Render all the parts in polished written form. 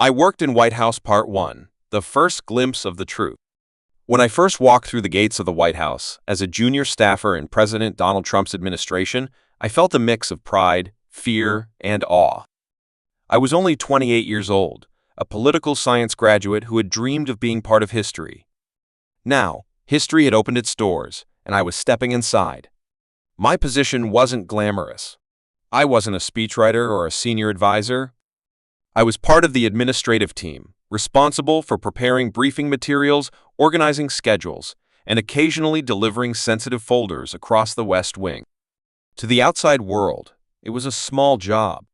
I worked in White House Part 1, the first glimpse of the truth. When I first walked through the gates of the White House as a junior staffer in President Donald Trump's administration, I felt a mix of pride, fear, and awe. I was only 28 years old, a political science graduate who had dreamed of being part of history. Now, history had opened its doors, and I was stepping inside. My position wasn't glamorous. I wasn't a speechwriter or a senior advisor. I was part of the administrative team, responsible for preparing briefing materials, organizing schedules, and occasionally delivering sensitive folders across the West Wing. To the outside world, it was a small job.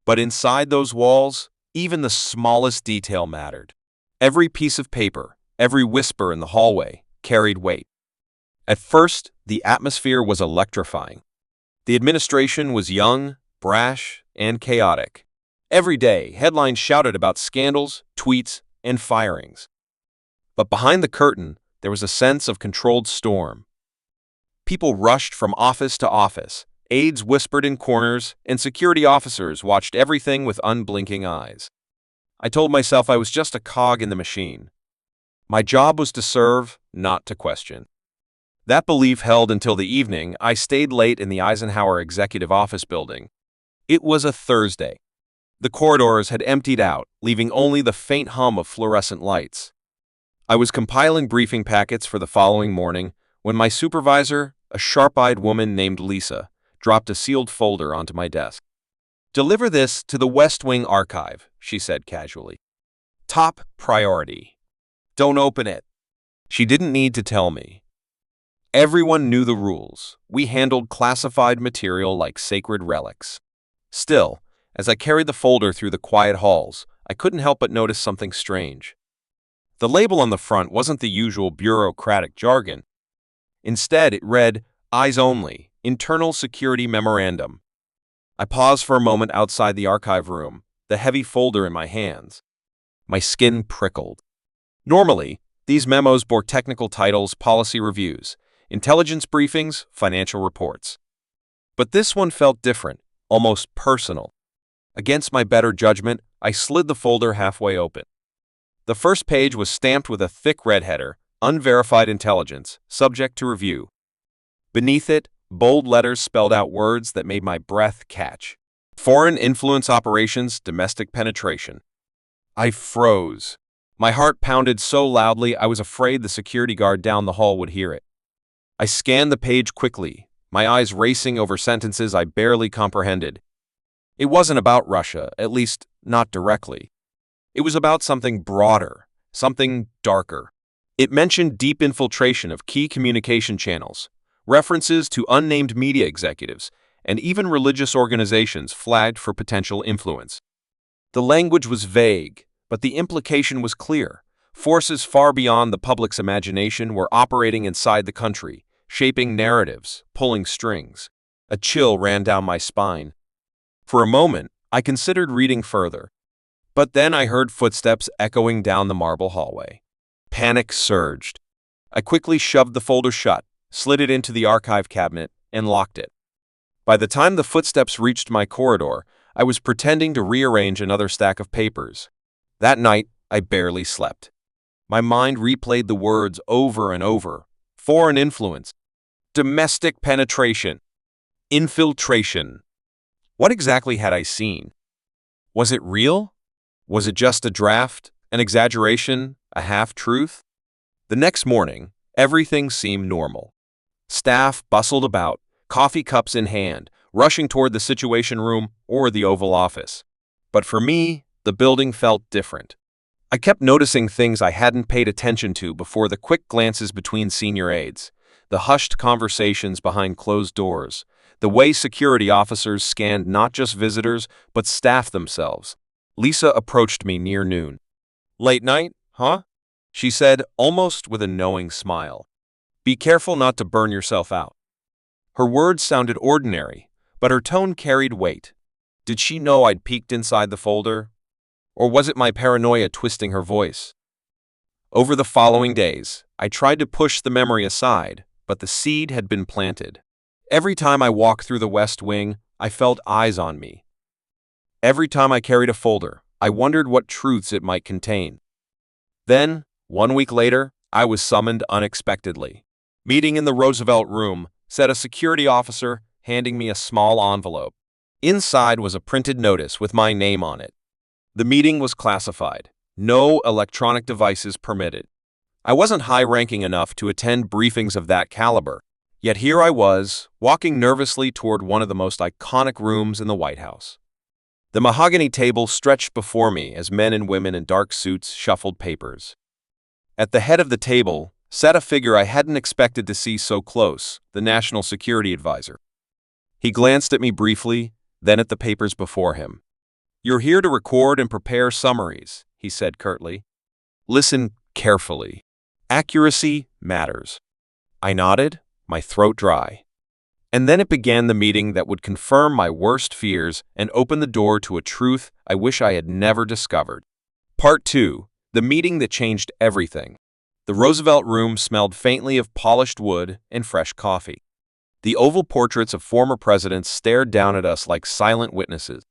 But inside those walls, even the smallest detail mattered. Every piece of paper, every whisper in the hallway, carried weight. At first, the atmosphere was electrifying. The administration was young, brash, and chaotic. Every day, headlines shouted about scandals, tweets, and firings. But behind the curtain, there was a sense of controlled storm. People rushed from office to office, aides whispered in corners, and security officers watched everything with unblinking eyes. I told myself I was just a cog in the machine. My job was to serve, not to question. That belief held until the evening I stayed late in the Eisenhower Executive Office building. It was a Thursday. The corridors had emptied out, leaving only the faint hum of fluorescent lights. I was compiling briefing packets for the following morning when my supervisor, a sharp-eyed woman named Lisa, dropped a sealed folder onto my desk. "Deliver this to the West Wing archive," she said casually. "Top priority. Don't open it." She didn't need to tell me. Everyone knew the rules. We handled classified material like sacred relics. Still, as I carried the folder through the quiet halls, I couldn't help but notice something strange. The label on the front wasn't the usual bureaucratic jargon. Instead, it read, "Eyes Only, Internal Security Memorandum." I paused for a moment outside the archive room, the heavy folder in my hands. My skin prickled. Normally, these memos bore technical titles, policy reviews, intelligence briefings, financial reports. But this one felt different, almost personal. Against my better judgment, I slid the folder halfway open. The first page was stamped with a thick red header, "Unverified Intelligence, Subject to Review." Beneath it, bold letters spelled out words that made my breath catch. "Foreign Influence Operations, Domestic Penetration." I froze. My heart pounded so loudly I was afraid the security guard down the hall would hear it. I scanned the page quickly, my eyes racing over sentences I barely comprehended. It wasn't about Russia, at least not directly. It was about something broader, something darker. It mentioned deep infiltration of key communication channels, references to unnamed media executives, and even religious organizations flagged for potential influence. The language was vague, but the implication was clear. Forces far beyond the public's imagination were operating inside the country, shaping narratives, pulling strings. A chill ran down my spine. For a moment, I considered reading further. But then I heard footsteps echoing down the marble hallway. Panic surged. I quickly shoved the folder shut, slid it into the archive cabinet, and locked it. By the time the footsteps reached my corridor, I was pretending to rearrange another stack of papers. That night, I barely slept. My mind replayed the words over and over. Foreign influence, domestic penetration, infiltration. What exactly had I seen? Was it real? Was it just a draft, an exaggeration, a half-truth? The next morning, everything seemed normal. Staff bustled about, coffee cups in hand, rushing toward the Situation Room or the Oval Office. But for me, the building felt different. I kept noticing things I hadn't paid attention to before: the quick glances between senior aides, the hushed conversations behind closed doors, the way security officers scanned not just visitors, but staff themselves. Lisa approached me near noon. "Late night, huh?" she said, almost with a knowing smile. "Be careful not to burn yourself out." Her words sounded ordinary, but her tone carried weight. Did she know I'd peeked inside the folder? Or was it my paranoia twisting her voice? Over the following days, I tried to push the memory aside, but the seed had been planted. Every time I walked through the West Wing, I felt eyes on me. Every time I carried a folder, I wondered what truths it might contain. Then, 1 week later, I was summoned unexpectedly. "Meeting in the Roosevelt Room," said a security officer, handing me a small envelope. Inside was a printed notice with my name on it. The meeting was classified. No electronic devices permitted. I wasn't high-ranking enough to attend briefings of that caliber, yet here I was, walking nervously toward one of the most iconic rooms in the White House. The mahogany table stretched before me as men and women in dark suits shuffled papers. At the head of the table sat a figure I hadn't expected to see so close, the National Security Advisor. He glanced at me briefly, then at the papers before him. "You're here to record and prepare summaries," he said curtly. "Listen carefully. Accuracy matters." I nodded, my throat dry. And then it began the meeting that would confirm my worst fears and open the door to a truth I wish I had never discovered. Part 2. The meeting that changed everything. The Roosevelt Room smelled faintly of polished wood and fresh coffee. The oval portraits of former presidents stared down at us like silent witnesses.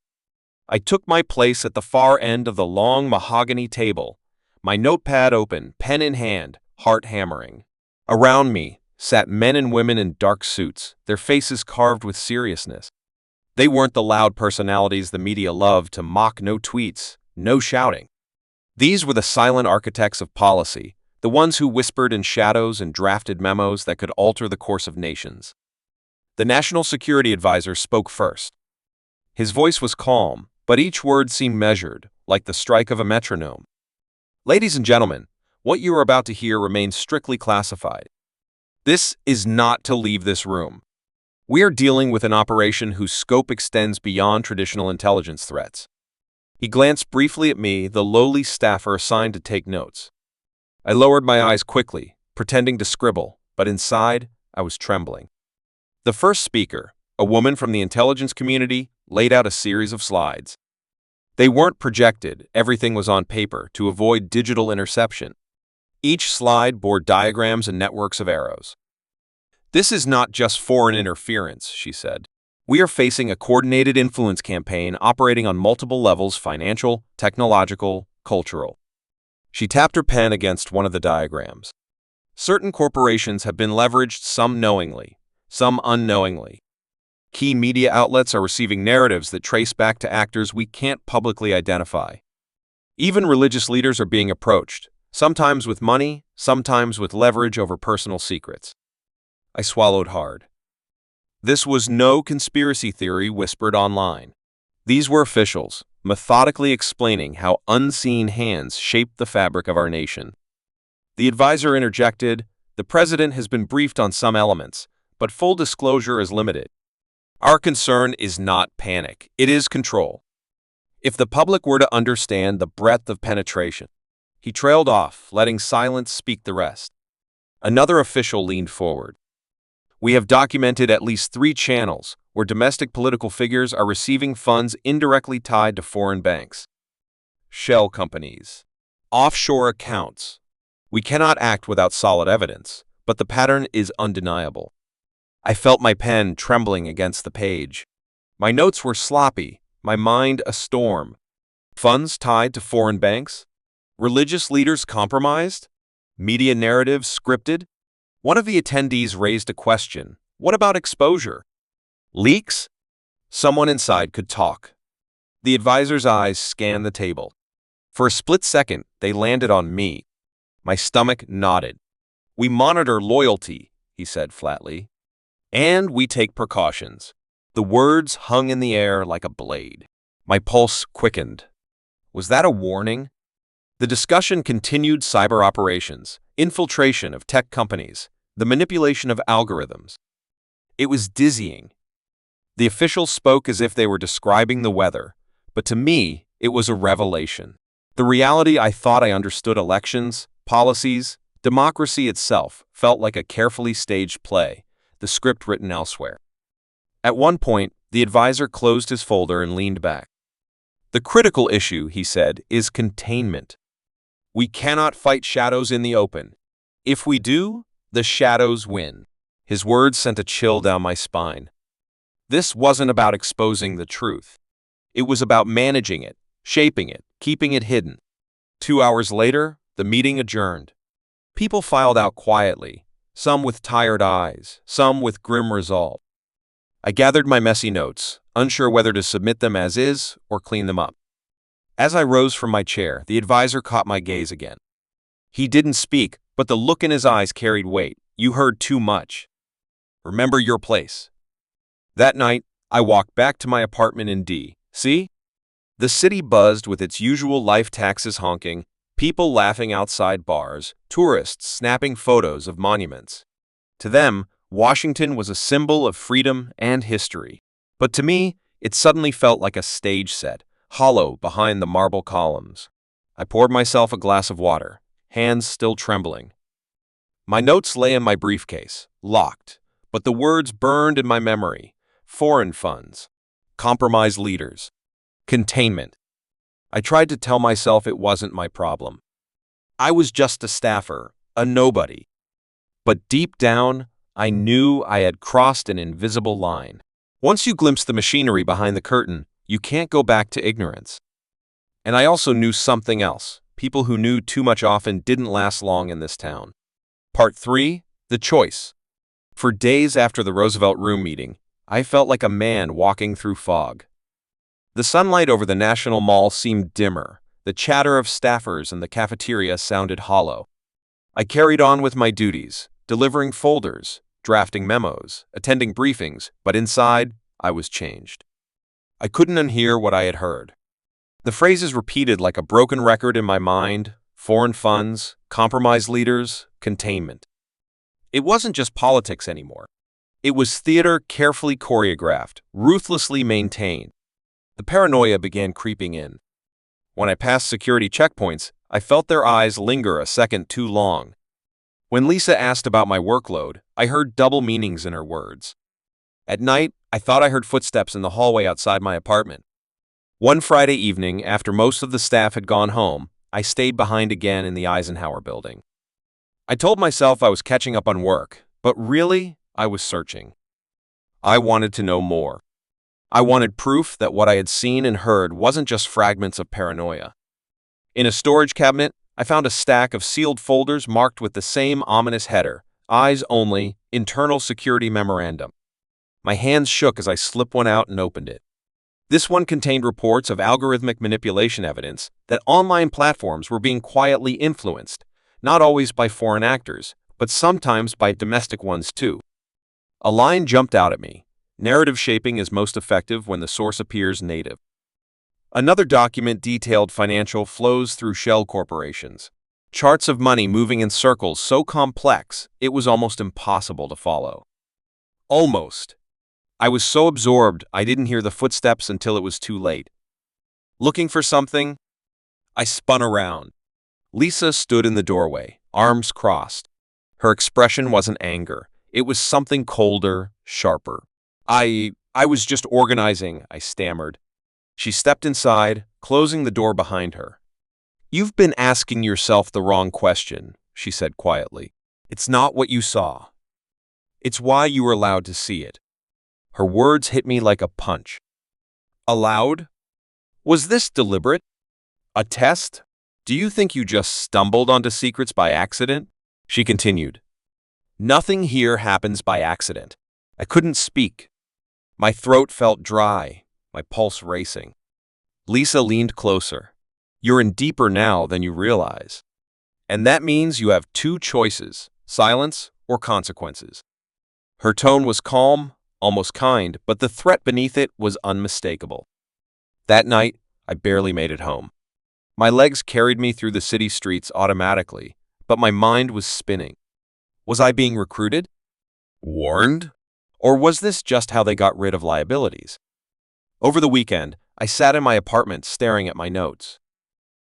I took my place at the far end of the long mahogany table, my notepad open, pen in hand, heart hammering. Around me sat men and women in dark suits, their faces carved with seriousness. They weren't the loud personalities the media loved to mock. No tweets, no shouting. These were the silent architects of policy, the ones who whispered in shadows and drafted memos that could alter the course of nations. The National Security Advisor spoke first. His voice was calm, but each word seemed measured, like the strike of a metronome. "Ladies and gentlemen, what you are about to hear remains strictly classified. This is not to leave this room. We are dealing with an operation whose scope extends beyond traditional intelligence threats." He glanced briefly at me, the lowly staffer assigned to take notes. I lowered my eyes quickly, pretending to scribble, but inside, I was trembling. The first speaker, a woman from the intelligence community, laid out a series of slides. They weren't projected, everything was on paper to avoid digital interception. Each slide bore diagrams and networks of arrows. "This is not just foreign interference," she said. "We are facing a coordinated influence campaign operating on multiple levels: financial, technological, cultural." She tapped her pen against one of the diagrams. "Certain corporations have been leveraged, some knowingly, some unknowingly. Key media outlets are receiving narratives that trace back to actors we can't publicly identify. Even religious leaders are being approached, sometimes with money, sometimes with leverage over personal secrets." I swallowed hard. This was no conspiracy theory whispered online. These were officials, methodically explaining how unseen hands shaped the fabric of our nation. The advisor interjected, "The president has been briefed on some elements, but full disclosure is limited. Our concern is not panic, it is control. If the public were to understand the breadth of penetration." He trailed off, letting silence speak the rest. Another official leaned forward. "We have documented at least 3 channels where domestic political figures are receiving funds indirectly tied to foreign banks. Shell companies. Offshore accounts. We cannot act without solid evidence, but the pattern is undeniable." I felt my pen trembling against the page. My notes were sloppy, my mind a storm. Funds tied to foreign banks? Religious leaders compromised? Media narratives scripted? One of the attendees raised a question. What about exposure? Leaks? Someone inside could talk. The advisor's eyes scanned the table. For a split second, they landed on me. My stomach knotted. "We monitor loyalty," he said flatly. "And we take precautions." The words hung in the air like a blade. My pulse quickened. Was that a warning? The discussion continued: cyber operations, infiltration of tech companies, the manipulation of algorithms. It was dizzying. The officials spoke as if they were describing the weather, but to me, it was a revelation. The reality I thought I understood: elections, policies, democracy itself, felt like a carefully staged play, the script written elsewhere. At one point, the advisor closed his folder and leaned back. "The critical issue," he said, "is containment. We cannot fight shadows in the open. If we do, the shadows win." His words sent a chill down my spine. This wasn't about exposing the truth. It was about managing it, shaping it, keeping it hidden. 2 hours later, the meeting adjourned. People filed out quietly, some with tired eyes, some with grim resolve. I gathered my messy notes, unsure whether to submit them as is or clean them up. As I rose from my chair, the advisor caught my gaze again. He didn't speak, but the look in his eyes carried weight. You heard too much. Remember your place. That night, I walked back to my apartment in D.C. The city buzzed with its usual life taxes honking, people laughing outside bars, tourists snapping photos of monuments. To them, Washington was a symbol of freedom and history. But to me, it suddenly felt like a stage set, hollow behind the marble columns. I poured myself a glass of water, hands still trembling. My notes lay in my briefcase, locked, but the words burned in my memory. Foreign funds, compromised leaders, containment. I tried to tell myself it wasn't my problem. I was just a staffer, a nobody. But deep down, I knew I had crossed an invisible line. Once you glimpse the machinery behind the curtain, you can't go back to ignorance. And I also knew something else. People who knew too much often didn't last long in this town. Part 3. The Choice. For days after the Roosevelt Room meeting, I felt like a man walking through fog. The sunlight over the National Mall seemed dimmer. The chatter of staffers in the cafeteria sounded hollow. I carried on with my duties, delivering folders, drafting memos, attending briefings, but inside, I was changed. I couldn't unhear what I had heard. The phrases repeated like a broken record in my mind: foreign funds, compromised leaders, containment. It wasn't just politics anymore. It was theater carefully choreographed, ruthlessly maintained. The paranoia began creeping in. When I passed security checkpoints, I felt their eyes linger a second too long. When Lisa asked about my workload, I heard double meanings in her words. At night, I thought I heard footsteps in the hallway outside my apartment. One Friday evening, after most of the staff had gone home, I stayed behind again in the Eisenhower building. I told myself I was catching up on work, but really, I was searching. I wanted to know more. I wanted proof that what I had seen and heard wasn't just fragments of paranoia. In a storage cabinet, I found a stack of sealed folders marked with the same ominous header: Eyes Only, Internal Security Memorandum. My hands shook as I slipped one out and opened it. This one contained reports of algorithmic manipulation evidence that online platforms were being quietly influenced, not always by foreign actors, but sometimes by domestic ones too. A line jumped out at me: narrative shaping is most effective when the source appears native. Another document detailed financial flows through shell corporations. Charts of money moving in circles so complex, it was almost impossible to follow. Almost. I was so absorbed I didn't hear the footsteps until it was too late. Looking for something? I spun around. Lisa stood in the doorway, arms crossed. Her expression wasn't anger. It was something colder, sharper. I was just organizing, I stammered. She stepped inside, closing the door behind her. You've been asking yourself the wrong question, she said quietly. It's not what you saw. It's why you were allowed to see it. Her words hit me like a punch. Allowed? Was this deliberate? A test? Do you think you just stumbled onto secrets by accident? She continued. Nothing here happens by accident. I couldn't speak. My throat felt dry, my pulse racing. Lisa leaned closer. You're in deeper now than you realize. And that means you have two choices: silence or consequences. Her tone was calm, almost kind, but the threat beneath it was unmistakable. That night, I barely made it home. My legs carried me through the city streets automatically, but my mind was spinning. Was I being recruited? Warned? Or was this just how they got rid of liabilities? Over the weekend, I sat in my apartment staring at my notes.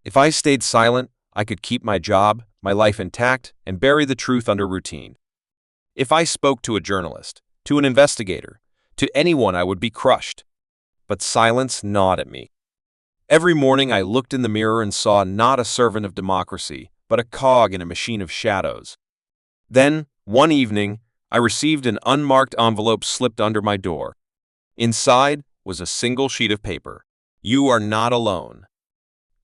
If I stayed silent, I could keep my job, my life intact, and bury the truth under routine. If I spoke to a journalist, to an investigator, to anyone, I would be crushed. But silence gnawed at me. Every morning I looked in the mirror and saw not a servant of democracy, but a cog in a machine of shadows. Then, one evening, I received an unmarked envelope slipped under my door. Inside was a single sheet of paper. You are not alone.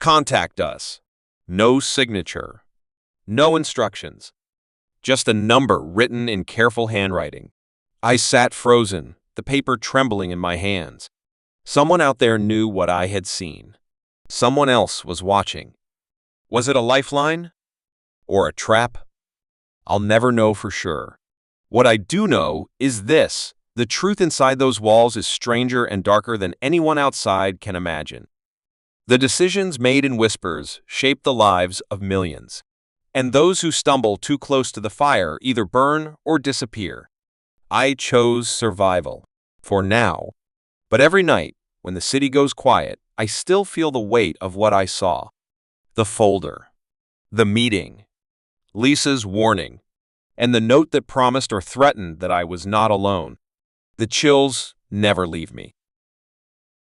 Contact us. No signature. No instructions. Just a number written in careful handwriting. I sat frozen, the paper trembling in my hands. Someone out there knew what I had seen. Someone else was watching. Was it a lifeline? Or a trap? I'll never know for sure. What I do know is this: the truth inside those walls is stranger and darker than anyone outside can imagine. The decisions made in whispers shape the lives of millions. And those who stumble too close to the fire either burn or disappear. I chose survival. For now. But every night, when the city goes quiet, I still feel the weight of what I saw. The folder. The meeting. Lisa's warning. And the note that promised or threatened that I was not alone. The chills never leave me.